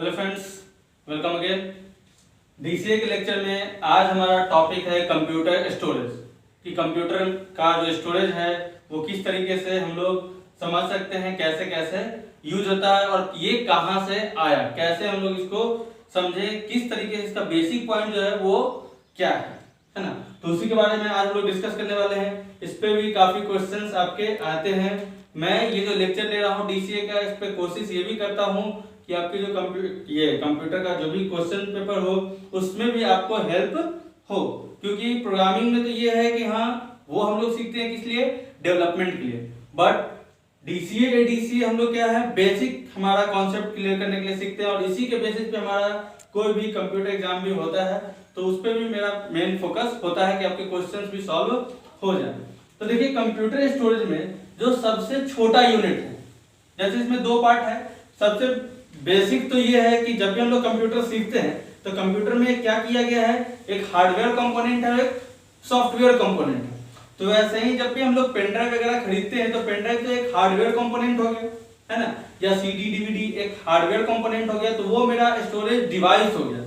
Hello friends, welcome again. DCA के lecture में आज हमारा टॉपिक है कंप्यूटर स्टोरेज कि कंप्यूटर का जो स्टोरेज है वो किस तरीके से हम लोग समझ सकते हैं, कैसे कैसे यूज होता है और ये कहाँ से आया, कैसे हम लोग इसको समझे, किस तरीके से इसका बेसिक पॉइंट जो है वो क्या है ना। तो उसी के बारे में आज हम लोग डिस्कस करने वाले हैं। इस पे भी काफी क्वेश्चंस आपके आते हैं। मैं ये जो लेक्चर ले रहा हूँ डीसीए का, इस पे कोशिश ये भी करता हूँ कि आपके जो कंप्यूटर का जो भी क्वेश्चन पेपर हो उसमें भी आपको हेल्प हो, क्योंकि प्रोग्रामिंग में तो ये है कि हाँ वो हम लोग सीखते हैं किस लिए, डेवलपमेंट के लिए। बट डीसीए एडीसीए हम लोग क्या है, बेसिक हमारा कॉन्सेप्ट क्लियर करने के लिए सीखते हैं और इसी के बेसिस पे हमारा कोई भी कंप्यूटर एग्जाम भी होता है तो उस पर भी मेरा मेन फोकस होता है कि आपके क्वेश्चंस भी सॉल्व हो जाए। तो देखिए कंप्यूटर स्टोरेज में जो सबसे छोटा यूनिट है, जैसे इसमें दो पार्ट है। सबसे बेसिक तो ये है कि जब भी हम लोग कंप्यूटर सीखते हैं तो कंप्यूटर में क्या किया गया है, एक हार्डवेयर कंपोनेंट है, एक सॉफ्टवेयर कंपोनेंट है। तो वैसे ही जब भी हम लोग पेन ड्राइव वगैरह खरीदते हैं तो पेन ड्राइव तो एक हार्डवेयर कंपोनेंट हो गया है ना, या सीडी डीवीडी एक हार्डवेयर कंपोनेंट हो गया। तो वो मेरा स्टोरेज डिवाइस हो गया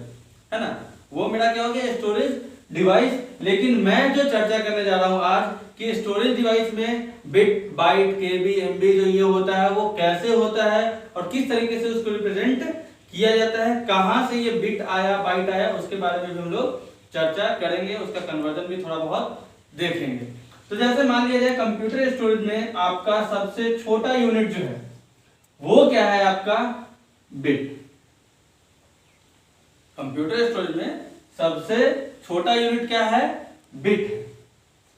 है ना, वो मेरा क्या हो गया, स्टोरेज डिवाइस। लेकिन मैं जो चर्चा करने जा रहा हूं आज कि स्टोरेज डिवाइस में बिट बाइट केबी एमबी जो ये होता है वो कैसे होता है और किस तरीके से उसको रिप्रेजेंट किया जाता है, कहां से ये बिट आया बाइट आया, उसके बारे में भी हम लोग चर्चा करेंगे। उसका कन्वर्जन भी थोड़ा बहुत देखेंगे। तो जैसे मान लिया जाए कंप्यूटर स्टोरेज में आपका सबसे छोटा यूनिट जो है वो क्या है, आपका बिट। कंप्यूटर स्टोरेज में सबसे छोटा यूनिट क्या है, बिट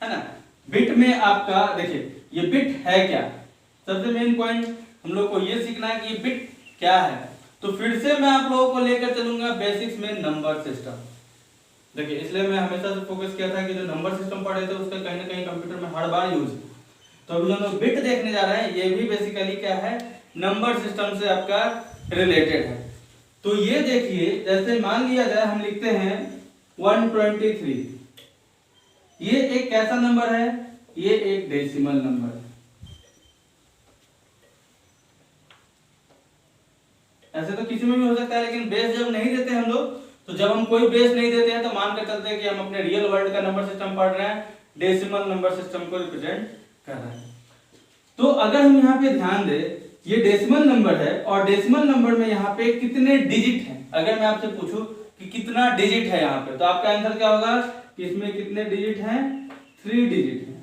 है ना। बिट में आपका देखिए ये बिट है क्या, सबसे मेन पॉइंट हम लोग को ये सीखना है कि ये बिट क्या है। तो फिर से मैं आप लोगों को लेकर चलूंगा बेसिक्स में नंबर सिस्टम। देखिए इसलिए मैं हमेशा से फोकस किया था कि जो नंबर सिस्टम पढ़े थे उसका कहीं ना कहीं कंप्यूटर में हर बार यूज। तो अभी हम लोग बिट देखने जा रहे हैं, ये भी बेसिकली क्या है, नंबर सिस्टम से आपका रिलेटेड है। तो ये देखिए जैसे मान लिया जाए हम लिखते हैं 123, ये एक कैसा नंबर है, ये एक डेसिमल नंबर है। ऐसे तो किसी में भी हो सकता है, लेकिन बेस जब नहीं देते हम लोग, तो जब हम कोई बेस नहीं देते हैं तो मान कर चलते हैं कि हम अपने रियल वर्ल्ड का नंबर सिस्टम पढ़ रहे हैं, डेसिमल नंबर सिस्टम को रिप्रेजेंट कर रहे हैं। तो अगर हम यहाँ पे ध्यान दें, ये डेसिमल नंबर है और डेसिमल नंबर में यहाँ पे कितने डिजिट हैं। अगर मैं आपसे पूछूं कि कितना डिजिट है यहाँ पे, तो आपका आंसर क्या होगा कि इसमें कितने डिजिट हैं, 3 डिजिट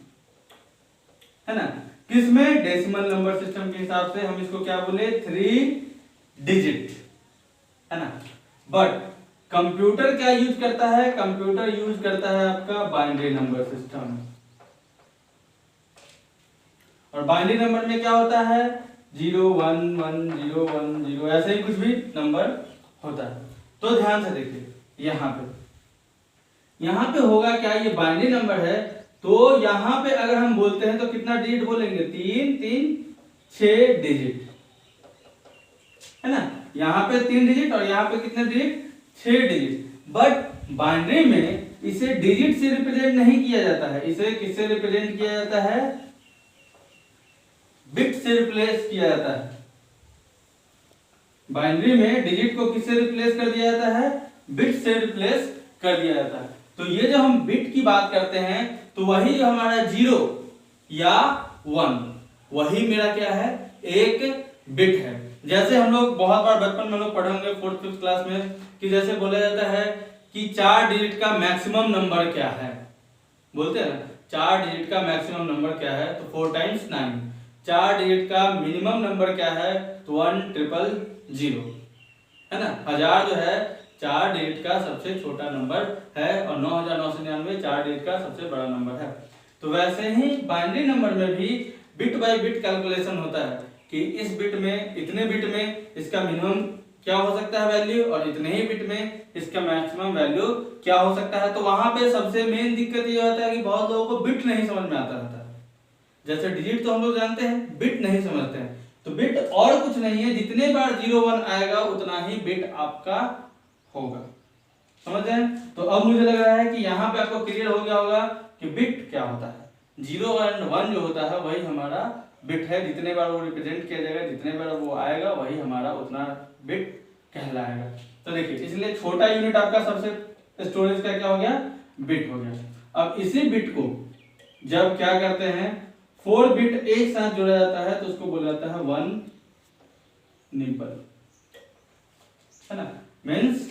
है ना। किसमें, डेसिमल नंबर सिस्टम के हिसाब से हम इसको क्या बोले, 3 डिजिट है ना। बट कंप्यूटर क्या यूज करता है, कंप्यूटर यूज करता है आपका बाइनरी नंबर सिस्टम। और बाइनरी नंबर में क्या होता है, 0 1 1 0 1 0 ऐसे ही कुछ भी नंबर होता है। तो ध्यान से देखिए यहाँ पे होगा क्या, ये बाइनरी नंबर है तो यहाँ पे अगर हम बोलते हैं तो कितना डिजिट बोलेंगे, 3 3 6 डिजिट है ना। यहाँ पे 3 डिजिट और यहाँ पे कितने डिजिट, 6 डिजिट। बट बाइनरी में इसे डिजिट से रिप्रेजेंट नहीं किया जाता है, इसे किससे रिप्रेजेंट किया जाता है, बिट से रिप्लेस किया जाता है। बाइनरी में डिजिट को किससे रिप्लेस कर दिया जाता है, बिट से रिप्लेस कर दिया जाता है। तो ये जो हम बिट की बात करते हैं तो वही जो हमारा 0 या 1 वही मेरा क्या है, एक बिट है। जैसे हम लोग बहुत बार बचपन में लोग पढ़े होंगे 4th 5th क्लास में कि जैसे बोला जाता है कि 4 डिजिट का मैक्सिमम नंबर क्या है, बोलते हैं ना 4 डिजिट का मैक्सिमम नंबर क्या है, तो 4 टाइम्स 9। 4 डिजिट का मिनिमम नंबर क्या है, तो 1,000 है ना। 1000 जो है 4 डिजिट का सबसे छोटा नंबर है और 9999 4 डिजिट का सबसे बड़ा नंबर है। तो वैसे ही बाइनरी नंबर में भी बिट बाय बिट कैलकुलेशन होता है कि इस बिट में, इतने बिट में इसका मिनिमम क्या हो सकता है वैल्यू और इतने ही बिट में इसका मैक्सिमम वैल्यू क्या हो सकता है। तो वहां पे सबसे मेन दिक्कत ये होता है कि बहुत लोगों को बिट नहीं समझ में आता रहता है। जैसे डिजिट तो हम लोग जानते हैं, बिट नहीं समझते हैं। तो बिट और कुछ नहीं है, जितने बार 0 1 आएगा उतना ही बिट आपका होगा, समझ रहे हैं। तो अब मुझे लग रहा है कि यहाँ पे आपको क्लियर हो गया होगा कि बिट क्या होता है। 0 और 1 जो होता है वही हमारा बिट है, जितने बार वो रिप्रेजेंट किया जाएगा, जितने बार वो आएगा वही हमारा उतना बिट कहलाएगा। देखिए इसलिए छोटा यूनिट आपका सबसे स्टोरेज का क्या हो गया, बिट हो गया। अब इसी बिट को जब क्या करते हैं 4 बिट एक साथ जोड़ा जाता है तो उसको बोला जाता है 1 निबल, है ना। मीन्स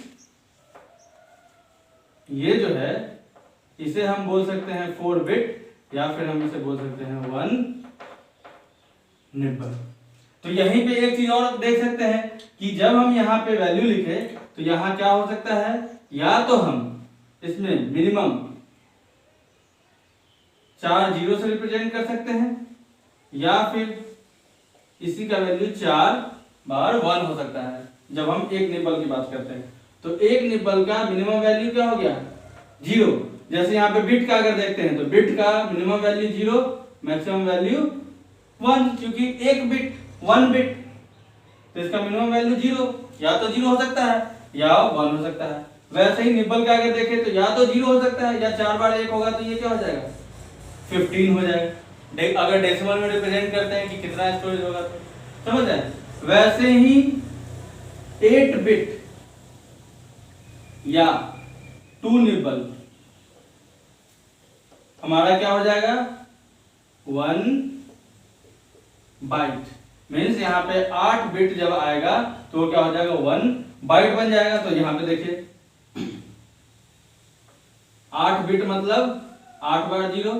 ये जो है इसे हम बोल सकते हैं 4 बिट या फिर हम इसे बोल सकते हैं 1 निबल। तो यहीं पे एक चीज और देख सकते हैं कि जब हम यहाँ पे वैल्यू लिखे तो यहाँ क्या हो सकता है, या तो हम इसमें मिनिमम 4 जीरो से रिप्रेजेंट कर सकते हैं या फिर इसी का वैल्यू 4 बार 1 हो सकता है जब हम एक निबल की बात करते हैं। तो एक निबल का मिनिमम वैल्यू क्या हो गया, 0। जैसे यहाँ पे बिट का अगर देखते हैं तो बिट का मिनिमम वैल्यू 0, मैक्सिमम वैल्यू 1, क्योंकि एक बिट 1 बिट तो इसका मिनिमम वैल्यू 0, या तो 0 हो सकता है या 1 हो सकता है। वैसे ही निबल का अगर देखें तो या तो 0 हो सकता है या 4 बार 1 होगा तो ये क्या हो जाएगा 15 हो जाएगा। अगर डेसिमल में रिप्रेजेंट करते हैं कि कितना स्टोरेज होगा तो समझ आए। वैसे ही 8 बिट या 2 निबल हमारा क्या हो जाएगा 1 बाइट। मीन्स यहाँ पे 8 बिट जब आएगा तो वो क्या हो जाएगा 1 बाइट बन जाएगा। तो यहाँ पे देखिए 8 बिट मतलब 8 बार 0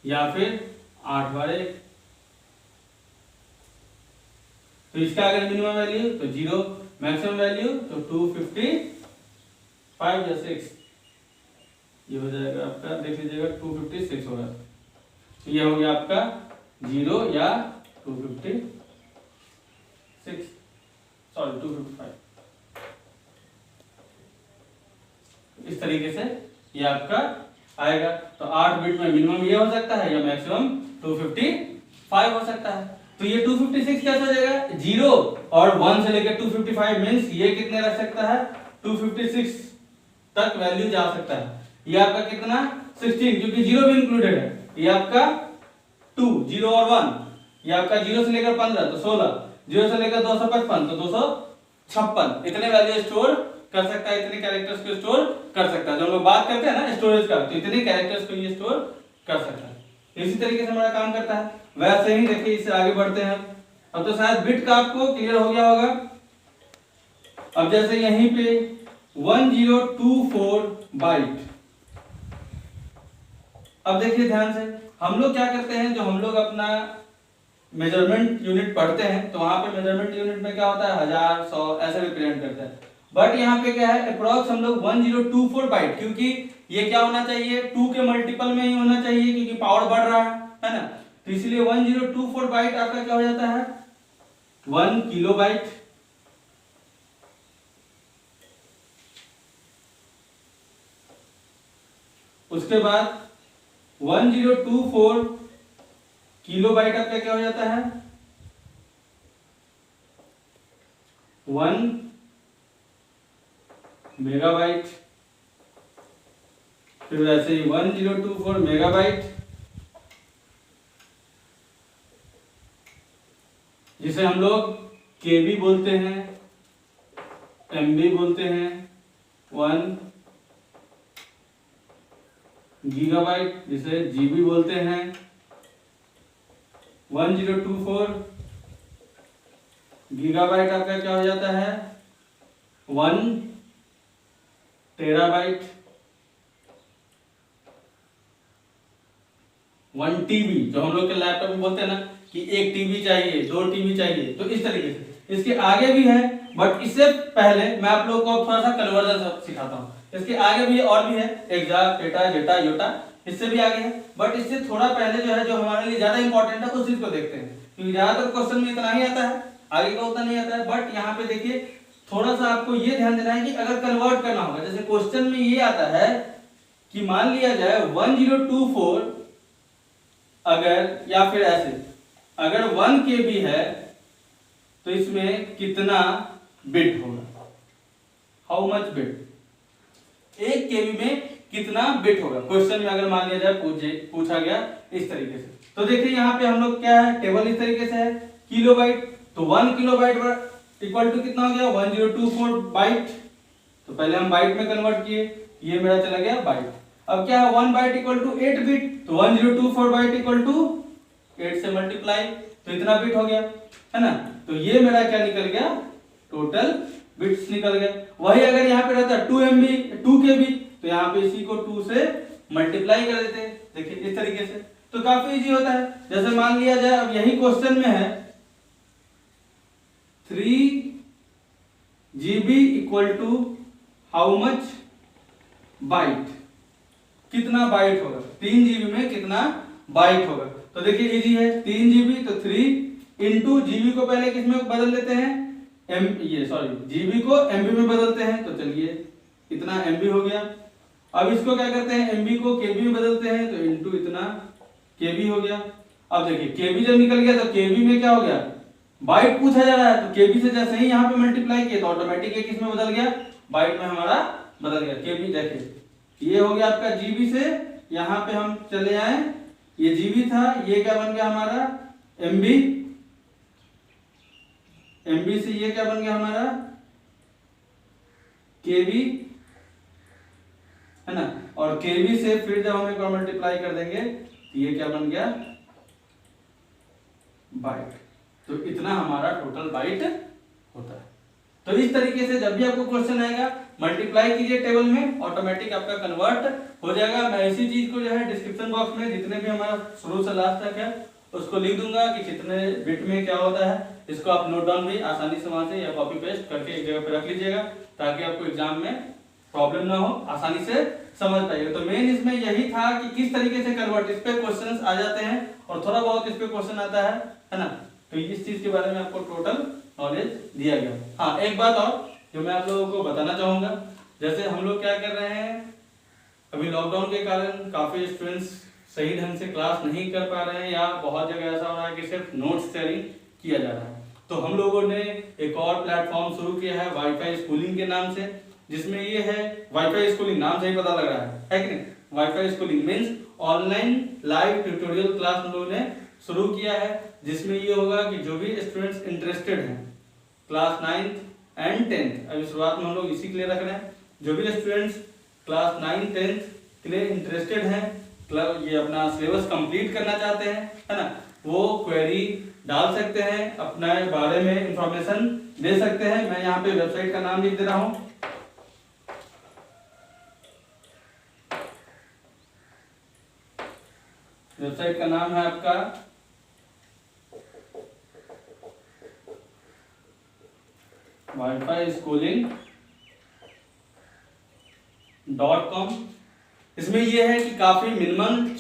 या फिर 8 बार 1। तो इसका अगर मिनिमम वैल्यू तो 0, मैक्सिमम वैल्यू तो 255 या 6, ये हो जाएगा आपका, देख लीजिएगा 256 होगा। तो ये हो गया आपका 0 या 256, सॉरी 255। इस तरीके से ये आपका आएगा। तो 8 बिट में मिनिमम ये हो सकता है या मैक्सिमम 255 हो सकता है। तो ये 256 क्या हो जाएगा 0 और 1 से लेकर 255 मींस ये कितने रख सकता है 256 तक वैल्यू जा सकता है। ये आपका कितना 16 क्योंकि 0 भी इंक्लूडेड है। ये आपका 2 0 और 1, ये आपका 0 से लेकर 15 तो 16, 0 से लेकर 255 तो 256, इतने वैल्यू स्टोर कर सकता है, इतने कैरेक्टर्स को स्टोर कर सकता है। जब हम लोग बात करते हैं ना स्टोरेज का तो इतने कैरेक्टर्स को ये स्टोर कर सकता है। इसी तरीके से हमारा काम करता है। वैसे ही देखिए इससे आगे बढ़ते हैं। अब तो शायद बिट का आपको क्लियर हो गया होगा। अब जैसे यहीं पे 1024 बाइट, अब देखिए ध्यान से हम लोग क्या करते हैं, जो हम लोग अपना मेजरमेंट यूनिट पढ़ते हैं तो वहां पे मेजरमेंट यूनिट में क्या होता है 1000 100 ऐसे रिप्रेजेंट करते हैं। बट यहाँ पे क्या है अप्रोक्स हम लोग 1024 बाइट, क्योंकि ये क्या होना चाहिए 2 के मल्टीपल में ही होना चाहिए क्योंकि पावर बढ़ रहा है ना। तो इसलिए 1024 बाइट आपका क्या हो जाता है 1 किलोबाइट। उसके बाद 1024 किलोबाइट आपका क्या हो जाता है 1 मेगाबाइट। फिर वैसे ही 1024 मेगाबाइट, जिसे हम लोग केबी बोलते हैं, एमबी बोलते हैं, 1 गीगाबाइट जिसे जीबी बोलते हैं। 1024 गीगाबाइट आपका क्या हो जाता है 1 टेराबाइट। 1 टीबी जो हम लोग के लैपटॉप में बोलते हैं ना कि 1 टीबी चाहिए 2 टीबी चाहिए, तो इस तरीके से इसके आगे भी है। बट इससे पहले मैं आप लोगों को थोड़ा सा कन्वर्जन सिखाता हूँ। इसके आगे भी और भी है एक्सा पेटा जेटा योटा, इससे भी आगे है। बट इससे थोड़ा पहले जो है जो हमारे लिए ज्यादा इंपॉर्टेंट है उस चीज को देखते हैं, क्योंकि ज्यादातर क्वेश्चन में इतना ही आता है, आगे का उतना नहीं आता है। बट यहाँ पे देखिए थोड़ा सा आपको ये ध्यान देना है कि अगर कन्वर्ट करना होगा, जैसे क्वेश्चन में ये आता है कि मान लिया जाए 1024 अगर, या फिर ऐसे अगर 1 KB है तो इसमें कितना बिट होगा, हाउ मच बिट, 1 KB में कितना बिट होगा। क्वेश्चन में अगर मान लिया जाए पूछा गया इस तरीके से। तो देखिए यहाँ पे हम लोग क्या है टेबल इस तरीके से है किलोबाइट, तो 1 किलोबाइट इक्वल टू कितना हो गया 1024 बाइट। तो पहले हम बाइट में कन्वर्ट किए, ये मेरा चला गया बाइट। अब क्या है 1 बाइट इक्वल टू 8 बिट, तो 1024 बाइट इक्वल टू 8 से मल्टीप्लाई, तो इतना बिट हो गया, है ना। तो ये मेरा क्या निकल गया, टोटल बिट्स निकल गए। वही अगर यहाँ पे रहता 2 MB 2 KB, तो यहाँ पे इसी को 2 से मल्टीप्लाई कर देते, देखिए इस तरीके से। तो काफी इजी होता है। जैसे मान लिया जाए अब यही क्वेश्चन में है 3 GB equal to how much byte, कितना बाइट होगा, 3 GB में कितना बाइट होगा। तो देखिए इजी है, 3 GB तो 3 इंटू जीबी को पहले किस में बदल देते हैं, जीबी को एमबी में बदलते हैं। तो चलिए इतना एमबी हो गया। अब इसको क्या करते हैं, एमबी को केबी में बदलते हैं, तो इंटू इतना केबी हो गया। अब देखिए केबी जब निकल गया तो केबी में क्या हो गया, बाइट पूछा जा रहा है, तो केबी से जैसे ही यहाँ पे मल्टीप्लाई किया तो ऑटोमेटिक ये किस में बदल गया, बाइट में हमारा बदल गया। केबी देखिए ये हो गया आपका जीबी से, यहाँ पे हम चले आए, ये जीबी था, ये क्या बन गया हमारा एमबी, एमबी से ये क्या बन गया हमारा केबी, है ना। और केबी से फिर जब हम एक बार मल्टीप्लाई कर देंगे तो ये क्या बन गया बाइट। तो इतना हमारा टोटल बाइट होता है। तो इस तरीके से जब भी आपको क्वेश्चन आएगा मल्टीप्लाई कीजिए टेबल में, ऑटोमेटिक आपका कन्वर्ट हो जाएगा। मैं इसी चीज को जो है डिस्क्रिप्शन बॉक्स में जितने भी हमारा शुरू से लास्ट तक है उसको लिख दूंगा कि कितने बिट में क्या होता है। इसको आप नोट डाउन भी आसानी से वहां से या कॉपी पेस्ट करके एक जगह पे रख लीजिएगा, ताकि आपको एग्जाम में प्रॉब्लम ना हो, आसानी से समझ पाइएगा। तो मेन इसमें यही था कि किस तरीके से कन्वर्ट, इस पे क्वेश्चंस आ जाते हैं और थोड़ा बहुत इस पे क्वेश्चन आता है ना। तो इस चीज के बारे में आपको टोटल नॉलेज दिया गया। हाँ एक बात और जो मैं आप लोगों को बताना चाहूंगा, जैसे हम लोग क्या कर रहे हैं, अभी लॉकडाउन के कारण काफी स्टूडेंट्स सही ढंग से क्लास नहीं कर पा रहे हैं, या बहुत जगह ऐसा हो रहा है कि सिर्फ नोट्स शेयरिंग किया जा रहा है। तो हम लोगों ने एक और प्लेटफॉर्म शुरू किया है वाईफाई स्कूलिंग के नाम से, जिसमें ये है वाईफाई स्कूलिंग, नाम से ही पता लग रहा है कि नहीं। Wifi schooling means online live tutorial class हम लोगों ने शुरू किया है, जिसमें ये होगा कि जो भी स्टूडेंट्स इंटरेस्टेड हैं क्लास 9th एंड 10th, अभी शुरुआत में हम लोग इसी के लिए रख रहे हैं, जो भी स्टूडेंट्स क्लास 9th 10th के लिए इंटरेस्टेड हैं, ये अपना सिलेबस कंप्लीट करना चाहते हैं, है ना, वो क्वेरी डाल सकते हैं, अपने बारे में इंफॉर्मेशन दे सकते हैं। मैं यहाँ पे वेबसाइट का नाम लिख दे रहा हूँ, वेबसाइट का नाम है आपका wifischooling.com। इसमें ये है कि काफी मिनिमल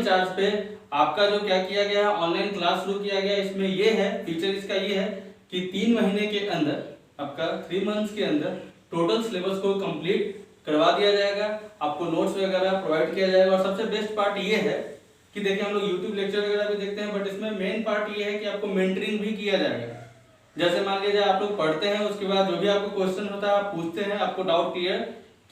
चार्ज पे आपका जो क्या किया गया है, ऑनलाइन क्लास शुरू किया गया। इसमें ये है फीचर, इसका ये है कि 3 महीने के अंदर, आपका 3 मंथ्स के अंदर टोटल सिलेबस को कंप्लीट करवा दिया जाएगा, आपको नोट्स वगैरह प्रोवाइड किया जाएगा। और सबसे बेस्ट पार्ट ये है कि देखिए हम लोग यूट्यूब लेक्चर वगैरह भी देखते हैं, बट इसमें मेन पार्ट ये है कि आपको मेंटरिंग भी किया जाएगा। जैसे मान लीजिए आप लोग पढ़ते हैं, उसके बाद जो भी आपको क्वेश्चन होता है आप पूछते हैं, आपको डाउट क्लियर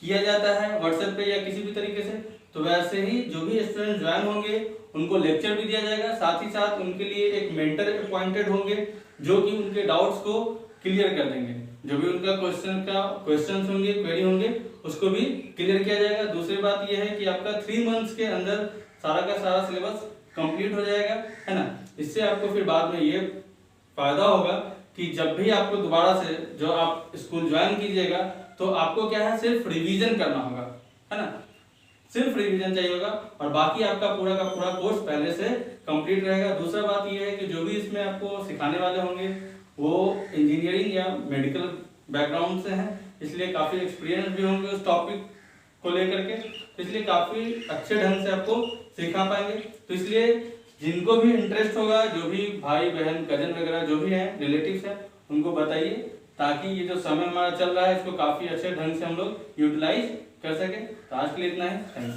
किया जाता है व्हाट्सएप पे या किसी भी तरीके से। तो वैसे ही जो भी स्टूडेंट ज्वाइन होंगे उनको लेक्चर भी दिया जाएगा, साथ ही साथ उनके लिए एक मेंटर अपॉइंटेड होंगे जो कि उनके डाउट्स को क्लियर कर देंगे। जो भी उनका क्वेश्चन होंगे, क्वेरी होंगे, उसको भी क्लियर किया जाएगा। दूसरी बात यह है कि आपका 3 मंथ्स के अंदर सारा का सारा सिलेबस कंप्लीट हो जाएगा, है ना। इससे आपको फिर बाद में ये फायदा होगा कि जब भी आपको दोबारा से जो आप स्कूल ज्वाइन कीजिएगा तो आपको क्या है, सिर्फ रिवीजन करना होगा, है ना, सिर्फ रिवीजन चाहिए होगा, और बाकी आपका पूरा का पूरा कोर्स पहले से कंप्लीट रहेगा। दूसरा बात यह है कि जो भी इसमें आपको सिखाने वाले होंगे वो इंजीनियरिंग या मेडिकल बैकग्राउंड से हैं, इसलिए काफी एक्सपीरियंस भी होंगे उस टॉपिक को लेकर के, इसलिए काफी अच्छे ढंग से आपको सिखा पाएंगे। तो इसलिए जिनको भी इंटरेस्ट होगा, जो भी भाई बहन कजन वगैरह जो भी हैं, रिलेटिव्स हैं, उनको बताइए, ताकि ये जो समय हमारा चल रहा है इसको काफी अच्छे ढंग से हम लोग यूटिलाइज कर सके। तो आज के लिए इतना ही, थैंक यू।